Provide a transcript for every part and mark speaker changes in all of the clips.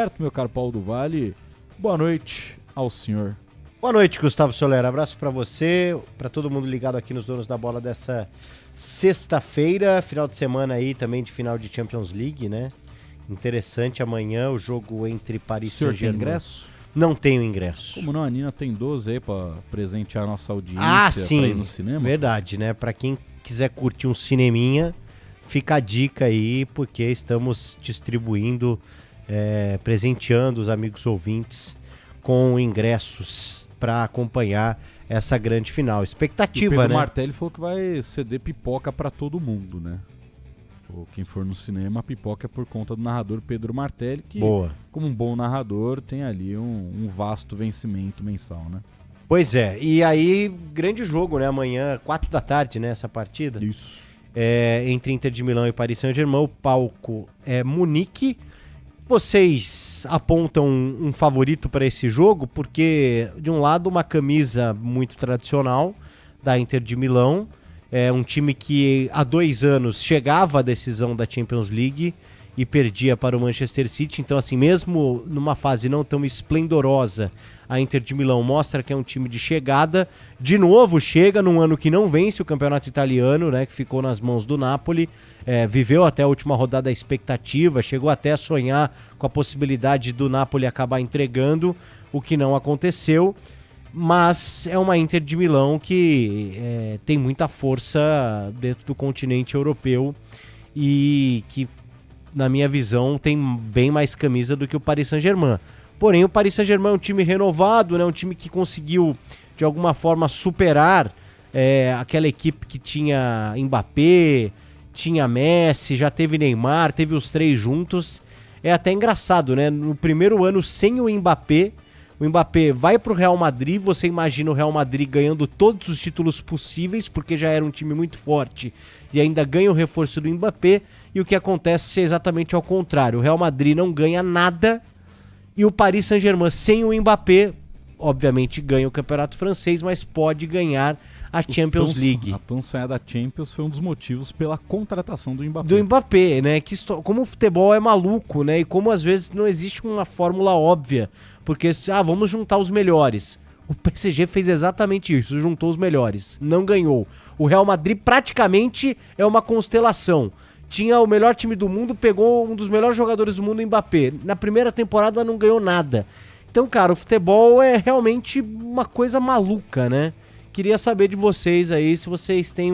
Speaker 1: Certo, meu caro Paulo do Vale. Boa noite ao senhor.
Speaker 2: Boa noite, Gustavo Soler. Abraço pra você, pra todo mundo ligado aqui nos Donos da Bola dessa sexta-feira, final de semana aí também de final de Champions League, né? Interessante amanhã o jogo entre Paris
Speaker 1: O senhor tem
Speaker 2: Saint-Germain.
Speaker 1: ingresso?
Speaker 2: Não tenho ingresso.
Speaker 1: Como não, a Nina tem 12 aí pra presentear a nossa audiência
Speaker 2: Sim,
Speaker 1: pra ir no cinema?
Speaker 2: verdade, né? Pra quem quiser curtir um cineminha, fica a dica aí, porque estamos distribuindo, presenteando os amigos ouvintes com ingressos para acompanhar essa grande final. Expectativa,
Speaker 1: o Pedro
Speaker 2: né?
Speaker 1: Martelli falou que vai ceder pipoca pra todo mundo, né? Ou quem for no cinema, a pipoca é por conta do narrador Pedro Martelli, que,
Speaker 2: Boa.
Speaker 1: como um bom narrador, tem ali um vasto vencimento mensal, né?
Speaker 2: Pois é, e aí, grande jogo, né? Amanhã, 4 da tarde, né? Essa partida.
Speaker 1: Isso.
Speaker 2: Entre Inter de Milão e Paris Saint-Germain. O palco é Munique. Vocês apontam um favorito para esse jogo? Porque, de um lado, uma camisa muito tradicional da Inter de Milão. É um time que há 2 anos chegava à decisão da Champions League e perdia para o Manchester City. Então, assim, mesmo numa fase não tão esplendorosa, a Inter de Milão mostra que é um time de chegada. De novo, chega num ano que não vence o campeonato italiano, né, que ficou nas mãos do Napoli. Viveu até a última rodada a expectativa, chegou até a sonhar com a possibilidade do Napoli acabar entregando, o que não aconteceu. Mas é uma Inter de Milão que tem muita força dentro do continente europeu e que, na minha visão, tem bem mais camisa do que o Paris Saint-Germain. Porém, o Paris Saint-Germain é um time renovado, né? Um time que conseguiu, de alguma forma, superar aquela equipe que tinha Mbappé, tinha Messi, já teve Neymar, teve os 3 juntos. É até engraçado, né? No primeiro ano sem o Mbappé vai pro Real Madrid, você imagina o Real Madrid ganhando todos os títulos possíveis, porque já era um time muito forte e ainda ganha o reforço do Mbappé, e o que acontece é exatamente ao contrário. O Real Madrid não ganha nada e o Paris Saint-Germain sem o Mbappé, obviamente ganha o campeonato francês, mas pode ganhar a Champions League.
Speaker 1: A tão sonhada Champions foi um dos motivos pela contratação do Mbappé.
Speaker 2: Do Mbappé, né? Como o futebol é maluco, né? E como às vezes não existe uma fórmula óbvia. Porque, vamos juntar os melhores. O PSG fez exatamente isso, juntou os melhores. Não ganhou. O Real Madrid praticamente é uma constelação. Tinha o melhor time do mundo, pegou um dos melhores jogadores do mundo, o Mbappé. Na primeira temporada não ganhou nada. Então, cara, o futebol é realmente uma coisa maluca, né? Queria saber de vocês aí, se vocês têm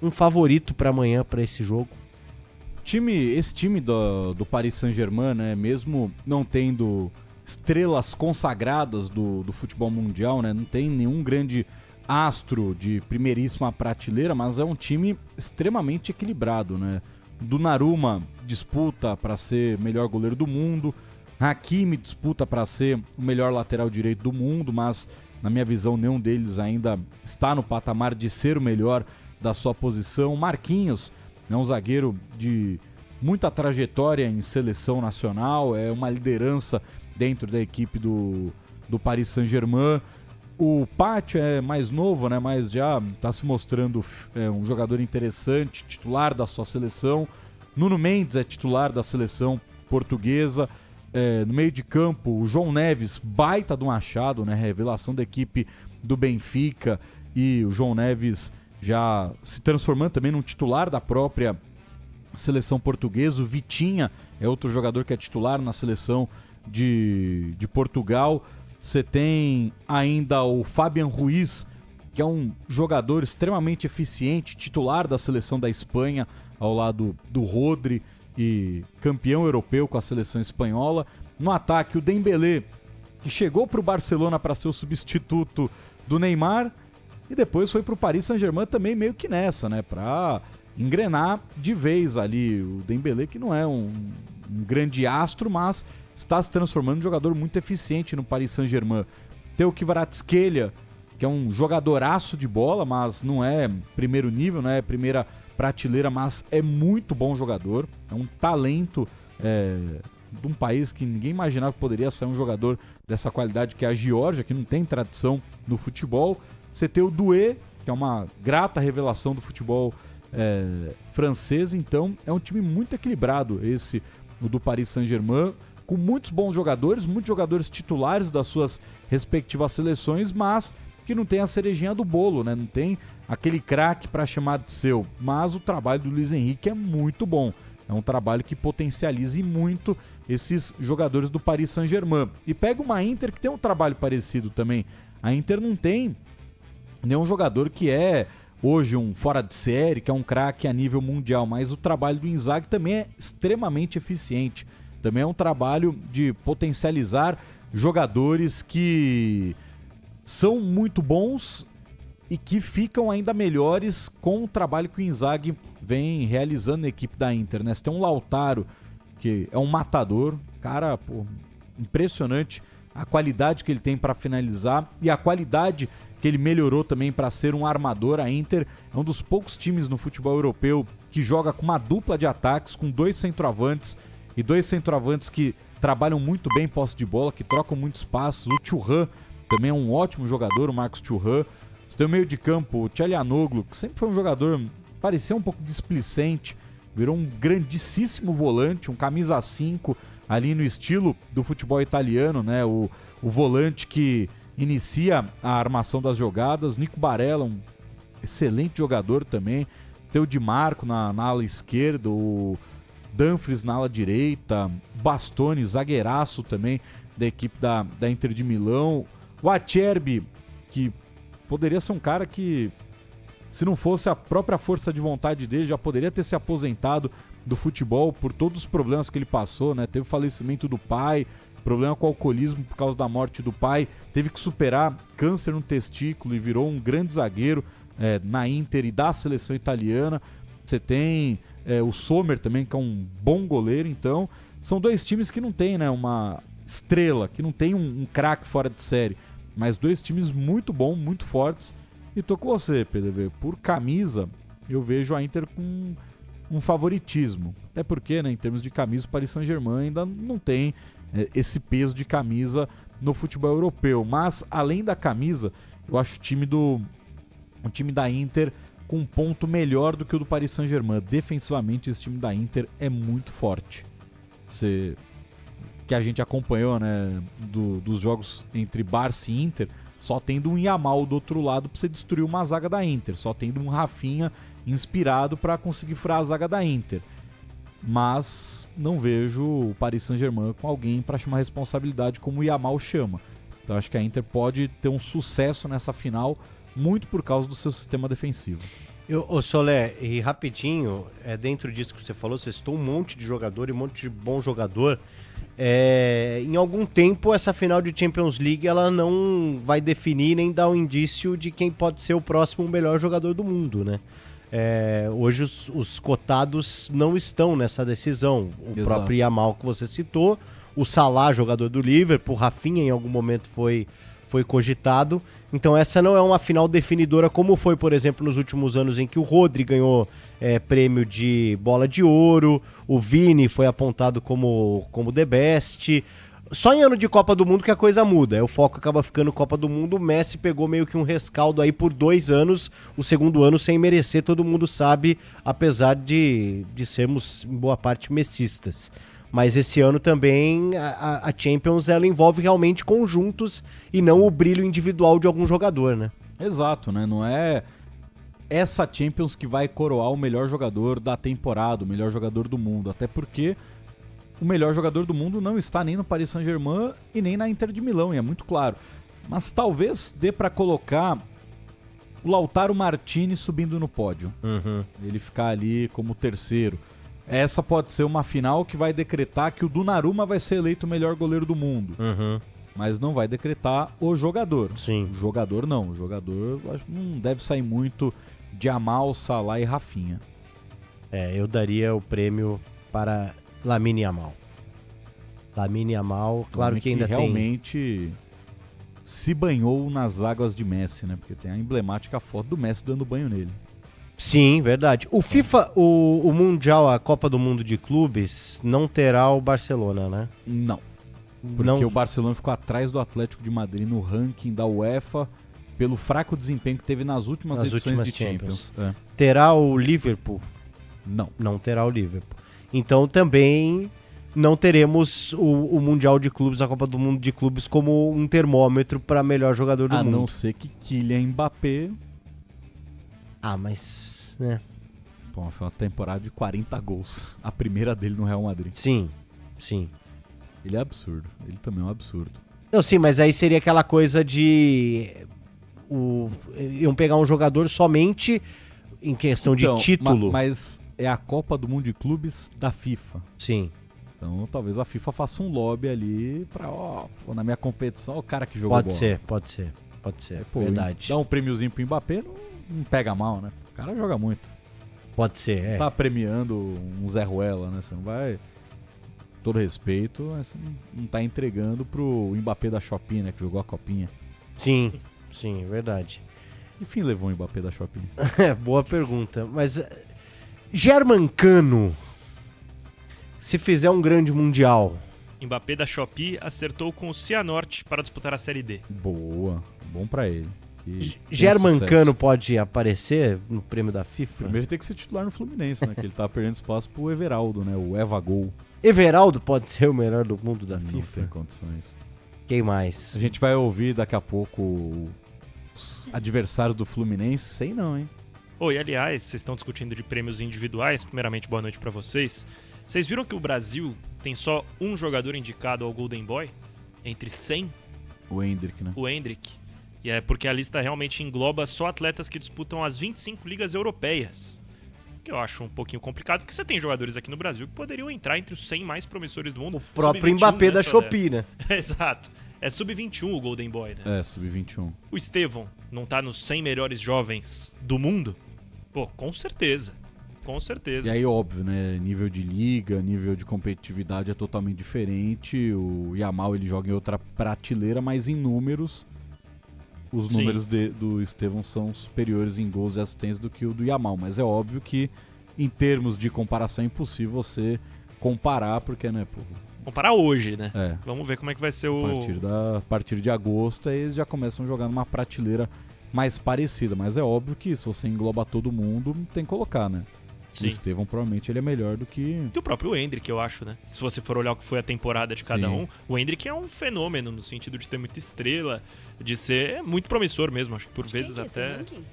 Speaker 2: um favorito pra amanhã, pra esse jogo.
Speaker 1: Esse time do Paris Saint-Germain, né, mesmo não tendo estrelas consagradas do futebol mundial, né, não tem nenhum grande astro de primeiríssima prateleira, mas é um time extremamente equilibrado, né? Donnarumma disputa para ser melhor goleiro do mundo, Hakimi disputa para ser o melhor lateral direito do mundo, mas na minha visão, nenhum deles ainda está no patamar de ser o melhor da sua posição. Marquinhos é um zagueiro de muita trajetória em seleção nacional, é uma liderança dentro da equipe do Paris Saint-Germain. O Pátio é mais novo, né, mas já está se mostrando um jogador interessante, titular da sua seleção. Nuno Mendes é titular da seleção portuguesa. No meio de campo, o João Neves, baita de um achado, né? Revelação da equipe do Benfica, e o João Neves já se transformando também num titular da própria seleção portuguesa. O Vitinha é outro jogador que é titular na seleção de Portugal. Você tem ainda o Fabian Ruiz, que é um jogador extremamente eficiente, titular da seleção da Espanha, ao lado do Rodri, e campeão europeu com a seleção espanhola. No ataque, o Dembélé, que chegou para o Barcelona para ser o substituto do Neymar e depois foi para o Paris Saint-Germain também meio que nessa, né, para engrenar de vez ali. O Dembélé, que não é um grande astro, mas está se transformando em um jogador muito eficiente no Paris Saint-Germain. Tem o Kvaratskhelia, que é um jogadoraço de bola, mas não é primeiro nível, não é primeira prateleira, mas é muito bom jogador, é um talento de um país que ninguém imaginava que poderia ser um jogador dessa qualidade, que é a Geórgia, que não tem tradição no futebol. Você tem o Doué, que é uma grata revelação do futebol francês. Então é um time muito equilibrado esse, o do Paris Saint-Germain. com muitos bons jogadores, muitos jogadores titulares das suas respectivas seleções, mas que não tem a cerejinha do bolo, né? Não tem aquele craque para chamar de seu. Mas o trabalho do Luiz Henrique é muito bom. É um trabalho que potencializa muito esses jogadores do Paris Saint-Germain. E pega uma Inter que tem um trabalho parecido também. A Inter não tem nenhum jogador que é hoje um fora de série, que é um craque a nível mundial, mas o trabalho do Inzaghi também é extremamente eficiente. Também é um trabalho de potencializar jogadores que são muito bons e que ficam ainda melhores com o trabalho que o Inzaghi vem realizando na equipe da Inter, né? Você tem um Lautaro, que é um matador, cara, pô, impressionante a qualidade que ele tem para finalizar e a qualidade que ele melhorou também para ser um armador. A Inter é um dos poucos times no futebol europeu que joga com uma dupla de ataques, com 2 centroavantes e 2 centroavantes que trabalham muito bem posse de bola, que trocam muitos passos. O Thuram também é um ótimo jogador, o Marcos Thuram. Você tem o meio de campo, o Çalhanoğlu, que sempre foi um jogador, parecia um pouco displicente, virou um grandíssimo volante, um camisa 5 ali no estilo do futebol italiano, né? O volante que inicia a armação das jogadas. Nico Barella, um excelente jogador também. Tem o Di Marco na ala esquerda, o Dumfries na ala direita, Bastoni, zagueiraço também da equipe da Inter de Milão. O Acerbi, que poderia ser um cara que, se não fosse a própria força de vontade dele, já poderia ter se aposentado do futebol por todos os problemas que ele passou, né? Teve o falecimento do pai, problema com o alcoolismo por causa da morte do pai, teve que superar câncer no testículo e virou um grande zagueiro na Inter e da seleção italiana. Você tem o Sommer também, que é um bom goleiro. Então, são 2 times que não tem, né, uma estrela, que não tem um craque fora de série, mas 2 times muito bons, muito fortes. E tô com você, PDV. Por camisa, eu vejo a Inter com um favoritismo. Até porque, né, em termos de camisa, o Paris Saint-Germain ainda não tem esse peso de camisa no futebol europeu. Mas, além da camisa, eu acho o time da Inter com um ponto melhor do que o do Paris Saint-Germain. Defensivamente, esse time da Inter é muito forte. Que a gente acompanhou, né, dos jogos entre Barça e Inter, só tendo um Yamal do outro lado para você destruir uma zaga da Inter, só tendo um Rafinha inspirado para conseguir furar a zaga da Inter. Mas não vejo o Paris Saint-Germain com alguém para chamar responsabilidade como o Yamal chama. Então acho que a Inter pode ter um sucesso nessa final, muito por causa do seu sistema defensivo.
Speaker 2: Ô Solé, e rapidinho, dentro disso que você falou, você citou um monte de jogador e um monte de bom jogador. Em algum tempo essa final de Champions League ela não vai definir nem dar um indício de quem pode ser o próximo melhor jogador do mundo, né? Hoje os cotados não estão nessa decisão. O
Speaker 1: Exato.
Speaker 2: próprio Yamal que você citou, o Salah, jogador do Liverpool, o Rafinha em algum momento foi cogitado. Então essa não é uma final definidora como foi, por exemplo, nos últimos anos em que o Rodri ganhou prêmio de bola de ouro, o Vini foi apontado como the best. Só em ano de Copa do Mundo que a coisa muda, o foco acaba ficando Copa do Mundo. O Messi pegou meio que um rescaldo aí por 2 anos, o segundo ano sem merecer, todo mundo sabe, apesar de sermos em boa parte messistas. Mas esse ano também a Champions ela envolve realmente conjuntos e não o brilho individual de algum jogador, né?
Speaker 1: Exato, né? Não é essa Champions que vai coroar o melhor jogador da temporada, o melhor jogador do mundo. Até porque o melhor jogador do mundo não está nem no Paris Saint-Germain e nem na Inter de Milão, e é muito claro. Mas talvez dê para colocar o Lautaro Martinez subindo no pódio. Ele ficar ali como terceiro. Essa pode ser uma final que vai decretar que o Donnarumma vai ser eleito o melhor goleiro do mundo. Mas não vai decretar o jogador.
Speaker 2: Sim.
Speaker 1: O jogador não. O jogador acho que não deve sair muito de Yamal, Salah e Rafinha.
Speaker 2: Eu daria o prêmio para Lamine Yamal. Lamine Yamal, claro que ainda
Speaker 1: realmente se banhou nas águas de Messi, né? Porque tem a emblemática foto do Messi dando banho nele.
Speaker 2: Sim, verdade. O FIFA, o Mundial, a Copa do Mundo de Clubes, não terá o Barcelona, né?
Speaker 1: Não. Porque o Barcelona ficou atrás do Atlético de Madrid no ranking da UEFA pelo fraco desempenho que teve nas últimas edições de Champions.
Speaker 2: Terá o Liverpool?
Speaker 1: Não.
Speaker 2: Não terá o Liverpool. Então também não teremos o Mundial de Clubes, a Copa do Mundo de Clubes, como um termômetro para melhor jogador do
Speaker 1: A
Speaker 2: mundo.
Speaker 1: não ser que Kylian Mbappé...
Speaker 2: Ah, mas... né?
Speaker 1: Bom, foi uma temporada de 40 gols. A primeira dele no Real Madrid.
Speaker 2: Sim.
Speaker 1: Ele é absurdo. Ele também é um absurdo.
Speaker 2: Não, sim, mas aí seria aquela coisa de... iam pegar um jogador somente em questão de título.
Speaker 1: Mas é a Copa do Mundo de Clubes da FIFA.
Speaker 2: Sim.
Speaker 1: Então talvez a FIFA faça um lobby ali pra, na minha competição, o cara que jogou bola.
Speaker 2: Pode ser.
Speaker 1: Pô,
Speaker 2: Verdade.
Speaker 1: Dá um prêmiozinho pro Mbappé, não pega mal, né? O cara joga muito.
Speaker 2: Pode ser,
Speaker 1: Não tá premiando um Zé Ruela, né? Você não vai... Todo respeito, mas você não tá entregando pro Mbappé da Shopping, né? Que jogou a copinha.
Speaker 2: Sim, verdade.
Speaker 1: Enfim, levou o Mbappé da Shopping.
Speaker 2: Boa pergunta. Mas Germancano, se fizer um grande mundial...
Speaker 3: Mbappé da Shopee acertou com o Cianorte para disputar a Série D.
Speaker 1: Boa. Bom pra ele.
Speaker 2: Germancano pode aparecer no prêmio da FIFA?
Speaker 1: Primeiro tem que ser titular no Fluminense, né? Que ele tá perdendo espaço pro Everaldo, né? O Evagol.
Speaker 2: Everaldo pode ser o melhor do mundo da
Speaker 1: Não
Speaker 2: FIFA?
Speaker 1: tem condições.
Speaker 2: Quem mais?
Speaker 1: A gente vai ouvir daqui a pouco os adversários do Fluminense. Sei não, hein?
Speaker 3: E aliás, vocês estão discutindo de prêmios individuais. Primeiramente, boa noite para vocês. Vocês viram que o Brasil tem só um jogador indicado ao Golden Boy? Entre 100?
Speaker 1: O Endrick, né?
Speaker 3: O Endrick. E é porque a lista realmente engloba só atletas que disputam as 25 ligas europeias. Que eu acho um pouquinho complicado, porque você tem jogadores aqui no Brasil que poderiam entrar entre os 100 mais promissores do mundo.
Speaker 2: O próprio
Speaker 3: Sub-21,
Speaker 2: Mbappé da
Speaker 3: Soler?
Speaker 2: Shopee, né?
Speaker 3: Exato. É sub-21 o Golden Boy, né?
Speaker 1: É, sub-21.
Speaker 3: O Estevão não tá nos 100 melhores jovens do mundo? Pô, com certeza. Com certeza.
Speaker 1: E aí, óbvio, né? Nível de liga, nível de competitividade é totalmente diferente. O Yamal, ele joga em outra prateleira, mas em números, os
Speaker 3: Sim.
Speaker 1: números do Estevão são superiores em gols e assistências do que o do Yamal. Mas é óbvio que, em termos de comparação, é impossível você comparar, porque, né, pô...
Speaker 3: Comparar hoje, né?
Speaker 1: É.
Speaker 3: Vamos ver como é que vai ser
Speaker 1: A partir de agosto, aí eles já começam a jogar numa prateleira mais parecida. Mas é óbvio que se você engloba todo mundo, tem que colocar, né?
Speaker 3: Sim.
Speaker 1: O Estevão provavelmente ele é melhor do que...
Speaker 3: E o próprio Endrick, eu acho, né? Se você for olhar o que foi a temporada de cada
Speaker 1: Sim.
Speaker 3: um, o Endrick é um fenômeno no sentido de ter muita estrela, de ser muito promissor mesmo, acho que por vezes
Speaker 4: Quem que é
Speaker 3: até...
Speaker 4: esse ranking?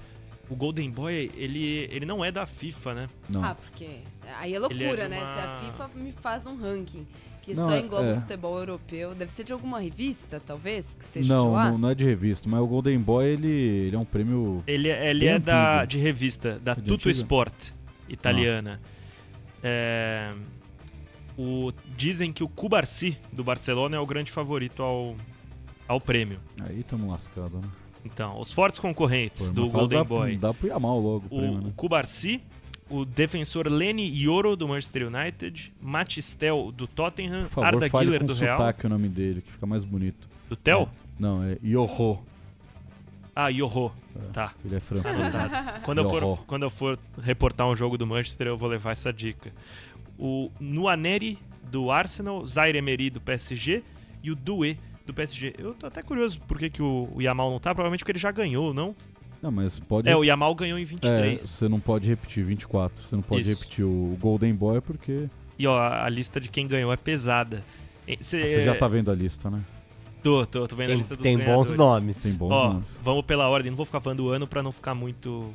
Speaker 3: O Golden Boy, ele não é da FIFA, né?
Speaker 1: Não.
Speaker 4: Ah, porque aí é
Speaker 3: Ele
Speaker 4: loucura,
Speaker 3: é de
Speaker 4: né?
Speaker 3: uma-
Speaker 4: Se a FIFA me faz um ranking que
Speaker 1: Não,
Speaker 4: só engloba
Speaker 1: é.
Speaker 4: o futebol europeu, deve ser de alguma revista, talvez, que seja de
Speaker 1: Não,
Speaker 4: lá?
Speaker 1: não é de revista, mas o Golden Boy ele é um prêmio...
Speaker 3: Ele
Speaker 1: Bem
Speaker 3: é
Speaker 1: antigo.
Speaker 3: de revista, da
Speaker 1: É de
Speaker 3: Tutto
Speaker 1: antiga?
Speaker 3: Sport, italiana. Dizem que o Cubarsí, do Barcelona, é o grande favorito ao prêmio.
Speaker 1: Aí tamo lascado, né?
Speaker 3: Então, os fortes concorrentes
Speaker 1: Pô,
Speaker 3: do
Speaker 1: mas faz
Speaker 3: Golden
Speaker 1: dá,
Speaker 3: Boy.
Speaker 1: Dá pro Yamal logo o prêmio,
Speaker 3: O
Speaker 1: né?
Speaker 3: Cubarsí, o defensor Leny Yoro, do Manchester United, Matistel, do Tottenham,
Speaker 1: Por favor,
Speaker 3: Arda
Speaker 1: fale
Speaker 3: Güler,
Speaker 1: com
Speaker 3: do Real.
Speaker 1: sotaque o nome dele, que fica mais bonito.
Speaker 3: Do Tel?
Speaker 1: Não, é Yoho.
Speaker 3: Ah, Yoho. Tá.
Speaker 1: Ele é francês.
Speaker 3: Anotado.
Speaker 1: Yoho.
Speaker 3: Quando eu for reportar um jogo do Manchester, eu vou levar essa dica. O Nwaneri, do Arsenal, Zaire Emery, do PSG e o Doué, do PSG. Eu tô até curioso por que o Yamal não tá, provavelmente porque ele já ganhou, não?
Speaker 1: Não, mas pode...
Speaker 3: O Yamal ganhou em 23.
Speaker 1: você não pode repetir 24. Você não pode
Speaker 3: Isso.
Speaker 1: repetir o Golden Boy porque...
Speaker 3: E ó, a lista de quem ganhou é pesada.
Speaker 1: Você já tá vendo a lista, né?
Speaker 3: Tô vendo a lista dos
Speaker 2: Tem
Speaker 3: ganhadores.
Speaker 2: bons nomes.
Speaker 1: Tem bons
Speaker 3: Ó,
Speaker 1: nomes.
Speaker 3: vamos pela ordem, não vou ficar falando o ano pra não ficar muito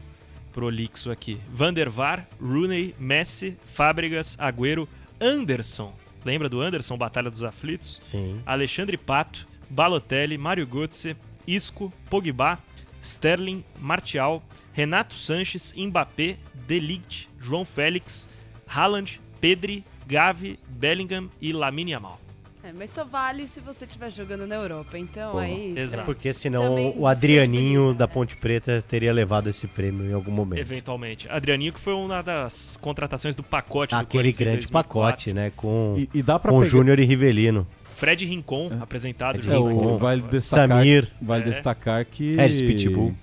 Speaker 3: prolixo aqui. Van der Vaar, Rooney, Messi, Fábregas, Agüero, Anderson. Lembra do Anderson, Batalha dos Aflitos?
Speaker 2: Sim.
Speaker 3: Alexandre Pato, Balotelli, Mário Götze, Isco, Pogba, Sterling, Martial, Renato Sanches, Mbappé, De Ligt, João Félix, Haaland, Pedri, Gavi, Bellingham e Lamine Yamal.
Speaker 4: Mas só vale se você estiver jogando na Europa, então
Speaker 1: Porra.
Speaker 4: aí...
Speaker 3: Exato.
Speaker 2: Porque senão
Speaker 4: Também
Speaker 2: o Adrianinho
Speaker 4: descredibiliza,
Speaker 2: da
Speaker 4: né?
Speaker 2: Ponte Preta teria levado esse prêmio em algum momento.
Speaker 3: Eventualmente. Adrianinho, que foi uma das contratações do pacote do
Speaker 2: Aquele
Speaker 3: Corinthians em
Speaker 2: grande
Speaker 3: 2004.
Speaker 2: pacote, né? Com
Speaker 1: E dá pra
Speaker 2: com
Speaker 1: pegar...
Speaker 2: Júnior e Rivelino.
Speaker 3: Fred Rincon, apresentado
Speaker 2: Fred
Speaker 3: junto
Speaker 2: Rincon.
Speaker 3: com
Speaker 1: Vale destacar,
Speaker 2: Samir.
Speaker 1: vale
Speaker 3: É.
Speaker 1: destacar que
Speaker 2: Regis Pitbull.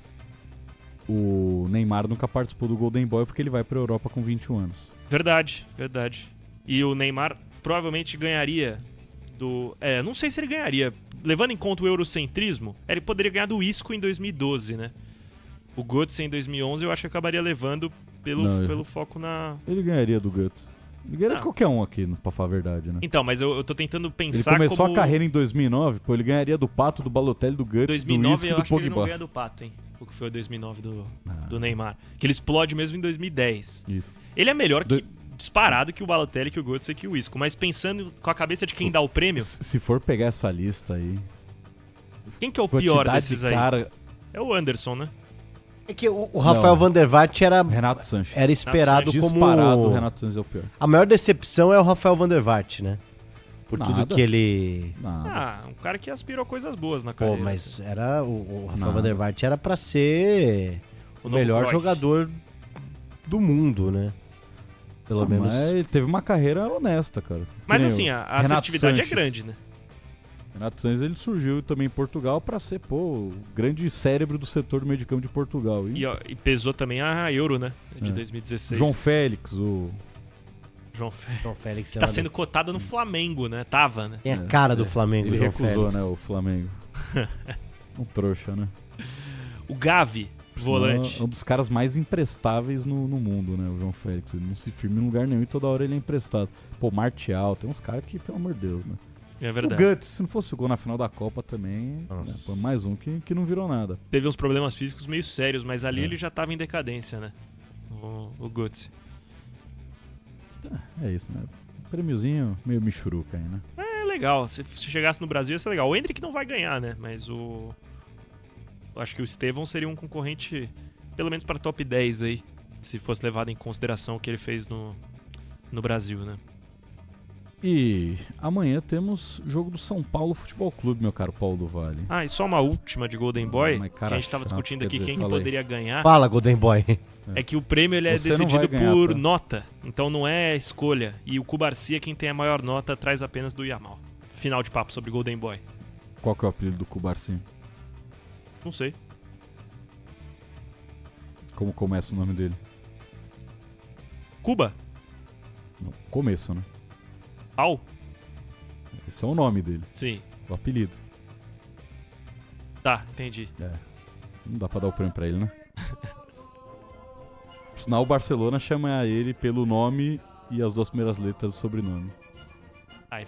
Speaker 1: o Neymar nunca participou do Golden Boy porque ele vai pra Europa com 21 anos.
Speaker 3: Verdade. E o Neymar provavelmente ganharia do... não sei se ele ganharia. Levando em conta o eurocentrismo, ele poderia ganhar do Isco em 2012, né? O Götze em 2011 eu acho que acabaria levando
Speaker 1: Não,
Speaker 3: pelo foco na...
Speaker 1: Ele ganharia do Guts. Ele ganharia de qualquer um aqui, pra falar a verdade, né?
Speaker 3: Então, mas eu tô tentando
Speaker 1: Ele
Speaker 3: pensar
Speaker 1: começou
Speaker 3: como...
Speaker 1: a carreira em 2009, pô, ele ganharia do Pato, do Balotelli, do Guts,
Speaker 3: 2009
Speaker 1: do Isco e
Speaker 3: eu
Speaker 1: do
Speaker 3: acho que ele não
Speaker 1: Pogba.
Speaker 3: ganha do Pato, hein? O que foi o 2009 do Neymar. Que ele explode mesmo em 2010.
Speaker 1: Isso.
Speaker 3: Ele é melhor disparado que o Balotelli, que o Götze e que o Isco. Mas pensando com a cabeça de quem dá o prêmio,
Speaker 1: Se for pegar essa lista aí...
Speaker 3: quem que é o pior
Speaker 1: quantidade
Speaker 3: desses
Speaker 1: de
Speaker 3: aí?
Speaker 1: cara...
Speaker 3: É o Anderson, né?
Speaker 2: É que o Rafael Van der Vaart
Speaker 1: Renato Sanches.
Speaker 2: era esperado como...
Speaker 1: Disparado, o Renato Sanches é o pior.
Speaker 2: A maior decepção é o Rafael Van der Vaart, né? Por tudo
Speaker 1: Nada.
Speaker 2: que ele...
Speaker 1: Nada.
Speaker 3: Um cara que aspirou coisas boas na
Speaker 2: Pô,
Speaker 3: carreira.
Speaker 2: mas era o Rafael
Speaker 1: Não.
Speaker 2: Van der Vaart era pra ser o
Speaker 3: novo
Speaker 2: melhor
Speaker 3: Cruyff.
Speaker 2: jogador do mundo, né? Pelo menos.
Speaker 1: Mas ele teve uma carreira honesta, cara.
Speaker 3: Mas
Speaker 1: Que nem
Speaker 3: assim,
Speaker 1: o
Speaker 3: a
Speaker 1: Renato
Speaker 3: assertividade
Speaker 1: Sanches.
Speaker 3: é grande, né?
Speaker 1: Renato Sanches, ele surgiu também em Portugal pra ser, pô, o grande cérebro do setor do meio de campo de Portugal.
Speaker 3: E pesou também a Euro, né? De
Speaker 1: É.
Speaker 3: 2016.
Speaker 1: João Félix, o...
Speaker 3: João Félix.
Speaker 2: João Félix
Speaker 3: Que tá sendo cotado no Flamengo, né? Tava, né?
Speaker 2: tem a cara do Flamengo,
Speaker 1: Ele
Speaker 2: João
Speaker 1: recusou,
Speaker 2: Félix.
Speaker 1: né, o Flamengo. Um trouxa, né?
Speaker 3: O Gavi, volante.
Speaker 1: É um dos caras mais imprestáveis no mundo, né, o João Félix. Ele não se firma em lugar nenhum e toda hora ele é emprestado. Pô, Martial, tem uns caras que, pelo amor de Deus, né?
Speaker 3: É
Speaker 1: O
Speaker 3: verdade.
Speaker 1: Guts, se não fosse o gol na final da Copa também, né,
Speaker 2: Nossa.
Speaker 1: pô, mais um que não virou nada.
Speaker 3: Teve uns problemas físicos meio sérios, mas ali
Speaker 1: É.
Speaker 3: ele já tava em decadência, né? O Götze.
Speaker 1: É isso, né? Prêmiozinho meio michuruca aí, né?
Speaker 3: É legal. Se chegasse no Brasil ia ser legal. O Endrick não vai ganhar, né? Mas eu acho que o Estevão seria um concorrente, pelo menos para top 10 aí, se fosse levado em consideração o que ele fez no Brasil, né?
Speaker 1: E amanhã temos jogo do São Paulo Futebol Clube, meu caro Paulo do Vale.
Speaker 3: Ah, e só uma última de Golden Boy,
Speaker 1: Mas, cara,
Speaker 3: que a gente tava
Speaker 1: chato,
Speaker 3: discutindo
Speaker 1: quer
Speaker 3: aqui
Speaker 1: dizer,
Speaker 3: quem que
Speaker 1: fala aí.
Speaker 3: poderia ganhar.
Speaker 2: Fala, Golden Boy.
Speaker 3: É que o prêmio ele é
Speaker 1: Você não vai
Speaker 3: decidido
Speaker 1: ganhar,
Speaker 3: por
Speaker 1: tá?
Speaker 3: nota, então não é escolha. E o Cubarcia, quem tem a maior nota, atrás apenas do Yamal. Final de papo sobre Golden Boy.
Speaker 1: Qual que é o apelido do Cubarcinho?
Speaker 3: Não sei.
Speaker 1: Como começa o nome dele?
Speaker 3: Cuba?
Speaker 1: No começo, né?
Speaker 3: Au?
Speaker 1: Esse é o nome dele,
Speaker 3: Sim.
Speaker 1: o apelido.
Speaker 3: Tá, entendi.
Speaker 1: É. Não dá pra dar o prêmio pra ele, né? Por sinal, o Barcelona chama ele pelo nome e as duas primeiras letras do sobrenome.